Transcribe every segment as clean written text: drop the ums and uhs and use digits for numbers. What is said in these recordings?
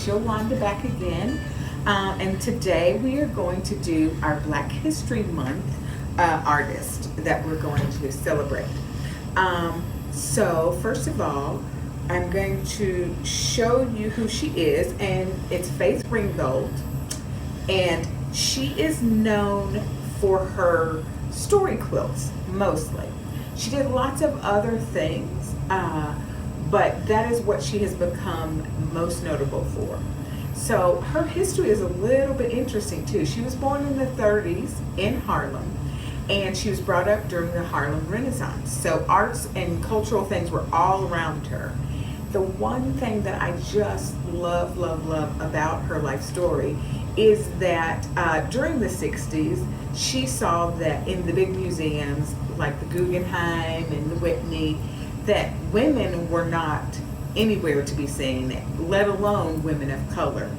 Yolanda back again, and today we are going to do our Black History Month artist that we're going to celebrate. So first of all, I'm going to show you who she is, and it's Faith Ringgold, and she is known for her story quilts mostly. She did lots of other things, but that is what she has become most notable for. So her history is a little bit interesting too. She was born in the 30s in Harlem, and she was brought up during the Harlem Renaissance. So arts and cultural things were all around her. The one thing that I just love about her life story is that during the 60s, she saw that in the big museums like the Guggenheim and the Whitney, that women were not anywhere to be seen, let alone women of color.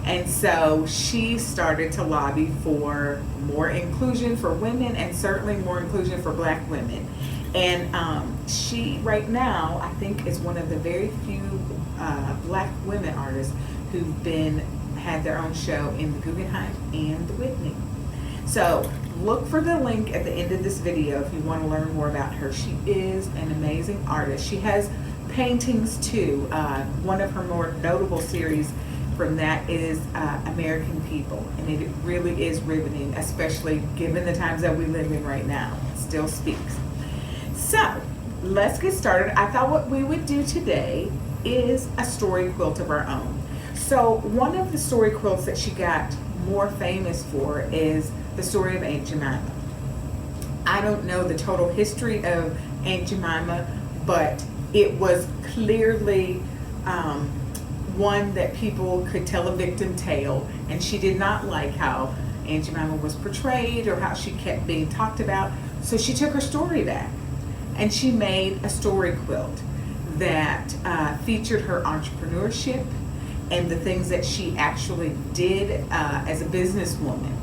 And so she started to lobby for more inclusion for women, and certainly more inclusion for Black women. And she right now, I think, is one of the very few Black women artists who've had their own show in the Guggenheim and the Whitney. So look for the link at the end of this video if you want to learn more about her. She is an amazing artist. She has paintings too. One of her more notable series from that is American People, and it really is riveting, especially given the times that we live in right now. It still speaks. So let's get started. I thought what we would do today is a story quilt of our own. So one of the story quilts that she got more famous for is the story of Aunt Jemima. I don't know the total history of Aunt Jemima, but it was clearly one that people could tell a victim tale, and she did not like how Aunt Jemima was portrayed or how she kept being talked about. So she took her story back, and she made a story quilt that featured her entrepreneurship and the things that she actually did as a businesswoman.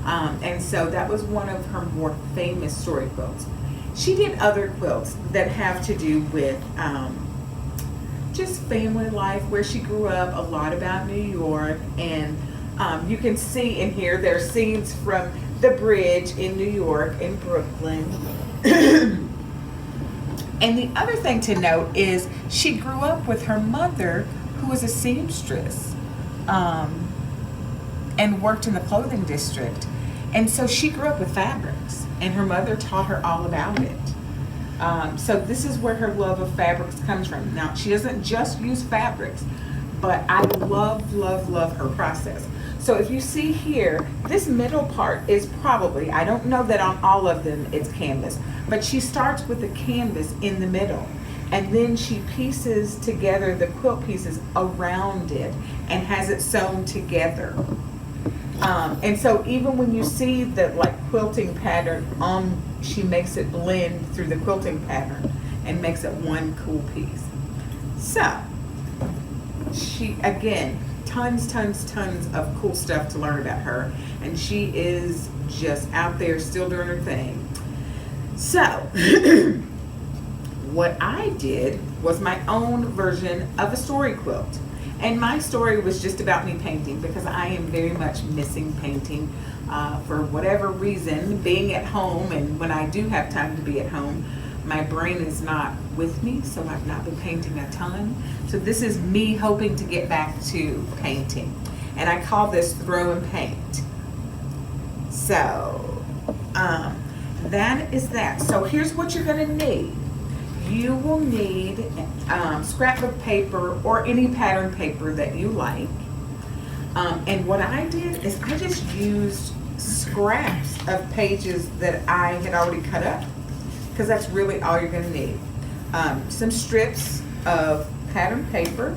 And so that was one of her more famous story quilts. She did other quilts that have to do with just family life, where she grew up, a lot about New York, and you can see in here there are scenes from the bridge in New York, in Brooklyn. And the other thing to note is she grew up with her mother, who was a seamstress and worked in the clothing district. And so she grew up with fabrics, and her mother taught her all about it. So this is where her love of fabrics comes from. Now, she doesn't just use fabrics, but I love her process. So if you see here, this middle part is probably, I don't know that on all of them it's canvas, but she starts with the canvas in the middle, and then she pieces together the quilt pieces around it and has it sewn together. And so even when you see the quilting pattern she makes it blend through the quilting pattern and makes it one cool piece. So she, again, tons of cool stuff to learn about her, and she is just out there still doing her thing. So what I did was my own version of a story quilt. And my story was just about me painting, because I am very much missing painting for whatever reason, being at home. And when I do have time to be at home, my brain is not with me, so I've not been painting a ton. So this is me hoping to get back to painting. And I call this throw and paint. So that is that. So here's what you're gonna need. You will need scrapbook paper or any pattern paper that you like. And what I did is I just used scraps of pages that I had already cut up, because that's really all you're going to need. Some strips of pattern paper,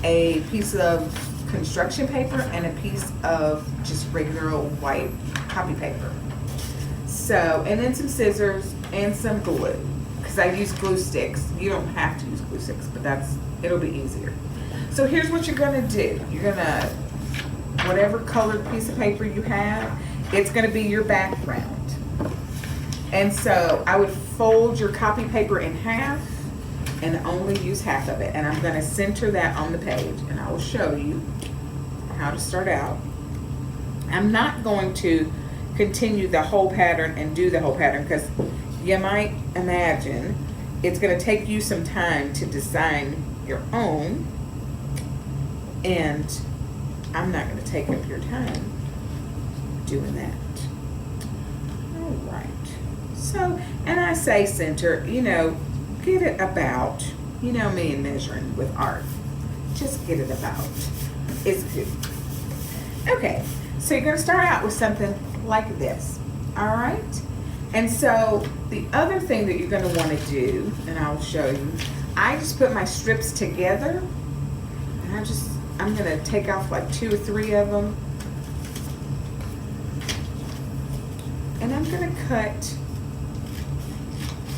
a piece of construction paper, and a piece of just regular old white copy paper. So, and then some scissors and some glue, because I use glue sticks. You don't have to use glue sticks, but it'll be easier. So here's what you're gonna do. You're gonna, whatever colored piece of paper you have, it's gonna be your background. And so I would fold your copy paper in half and only use half of it. And I'm going to center that on the page, and I will show you how to start out. I'm not going to continue the whole pattern and do the whole pattern, because you might imagine it's going to take you some time to design your own, and I'm not going to take up your time doing that. All right. So, and I say center, you know, get it about, you know me and measuring with art. Just get it about. It's good. Okay, so you're going to start out with something like this. All right? And so the other thing that you're going to want to do, and I'll show you, I just put my strips together, and I'm going to take off like 2 or 3 of them. And I'm going to cut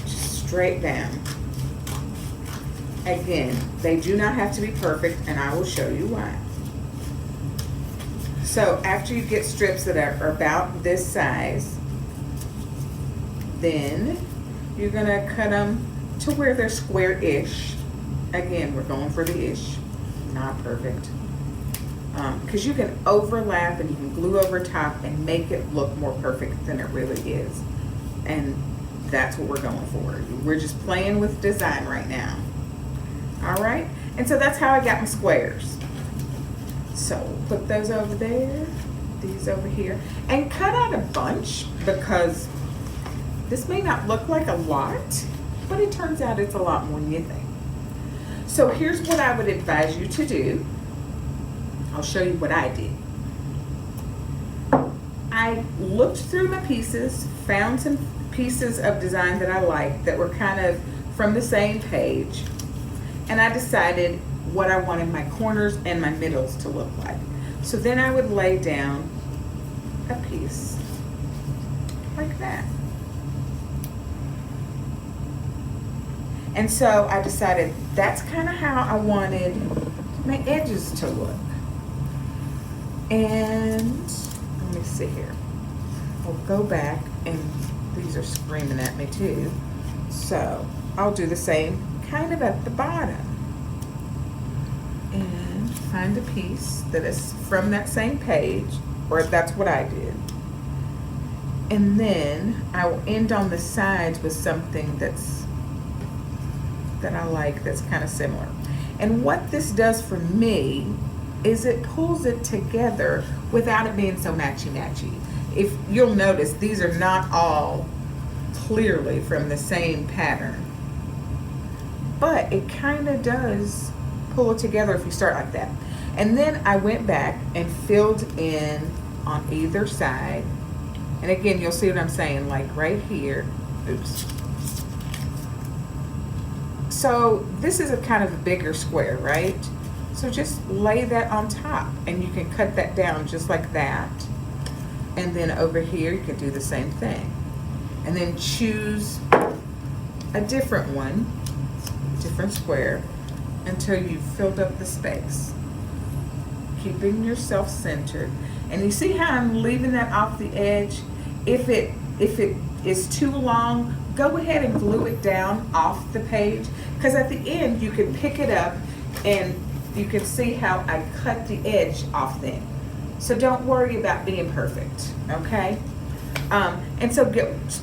just straight down. Again, they do not have to be perfect, and I will show you why. So after you get strips that are about this size, then you're going to cut them to where they're square-ish. Again, we're going for the ish, not perfect. Because you can overlap and you can glue over top and make it look more perfect than it really is. And that's what we're going for. We're just playing with design right now. All right? And so that's how I got my squares. So put those over there, these over here, and cut out a bunch, because this may not look like a lot, but it turns out it's a lot more than you think. So here's what I would advise you to do. I'll show you what I did. I looked through my pieces, found some pieces of design that I liked that were kind of from the same page, and I decided what I wanted my corners and my middles to look like. So then I would lay down a piece like that. And so I decided that's kind of how I wanted my edges to look. And let me see here. I'll go back, and these are screaming at me too. So I'll do the same kind of at the bottom. And find a piece that is from that same page, or that's what I did. And then I will end on the sides with something that I like, that's kind of similar. And what this does for me is it pulls it together without it being so matchy-matchy. If you'll notice, these are not all clearly from the same pattern, but it kind of does pull it together if you start like that. And then I went back and filled in on either side. And again, you'll see what I'm saying, like right here. Oops. So this is a kind of a bigger square, right? So just lay that on top, and you can cut that down just like that. And then over here, you can do the same thing. And then choose a different one, different square, until you've filled up the space, keeping yourself centered. And you see how I'm leaving that off the edge? If it is too long, go ahead and glue it down off the page, because at the end you can pick it up and you can see how I cut the edge off then. So don't worry about being perfect, okay? And so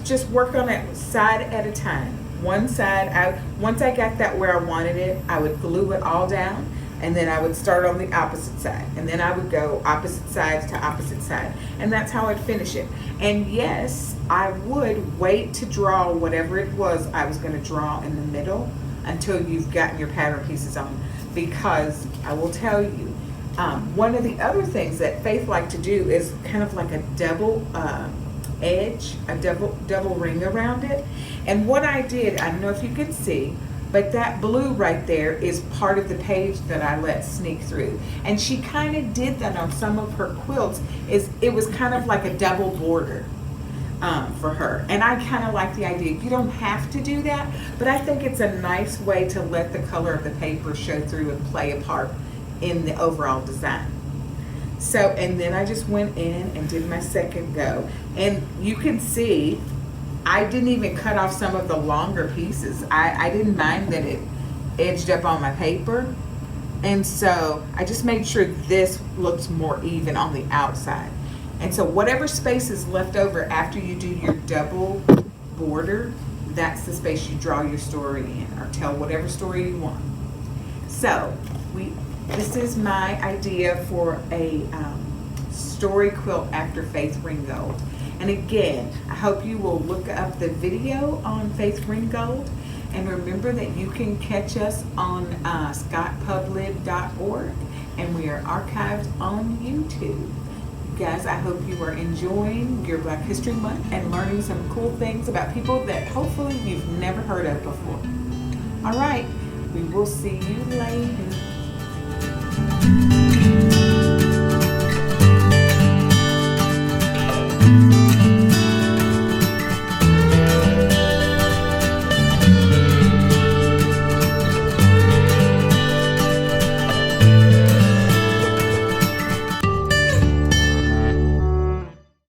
just work on it side at a time. One side, once I got that where I wanted it, I would glue it all down, and then I would start on the opposite side, and then I would go opposite sides to opposite side, and that's how I'd finish it. And yes, I would wait to draw whatever it was I was going to draw in the middle until you've gotten your pattern pieces on, because I will tell you, one of the other things that Faith liked to do is kind of like a double edge, a double ring around it. And what I did, I don't know if you can see, but that blue right there is part of the page that I let sneak through. And she kind of did that on some of her quilts. It was kind of like a double border for her. And I kind of like the idea. You don't have to do that, but I think it's a nice way to let the color of the paper show through and play a part in the overall design. So, and then I just went in and did my second go. And you can see, I didn't even cut off some of the longer pieces. I didn't mind that edged up on my paper. And so I just made sure this looks more even on the outside. And so whatever space is left over after you do your double border, that's the space you draw your story in, or tell whatever story you want. So this is my idea for a story quilt after Faith Ringgold. And again, I hope you will look up the video on Faith Ringgold. And remember that you can catch us on scottpublib.org, and we are archived on YouTube. You guys, I hope you are enjoying your Black History Month and learning some cool things about people that hopefully you've never heard of before. All right, we will see you later.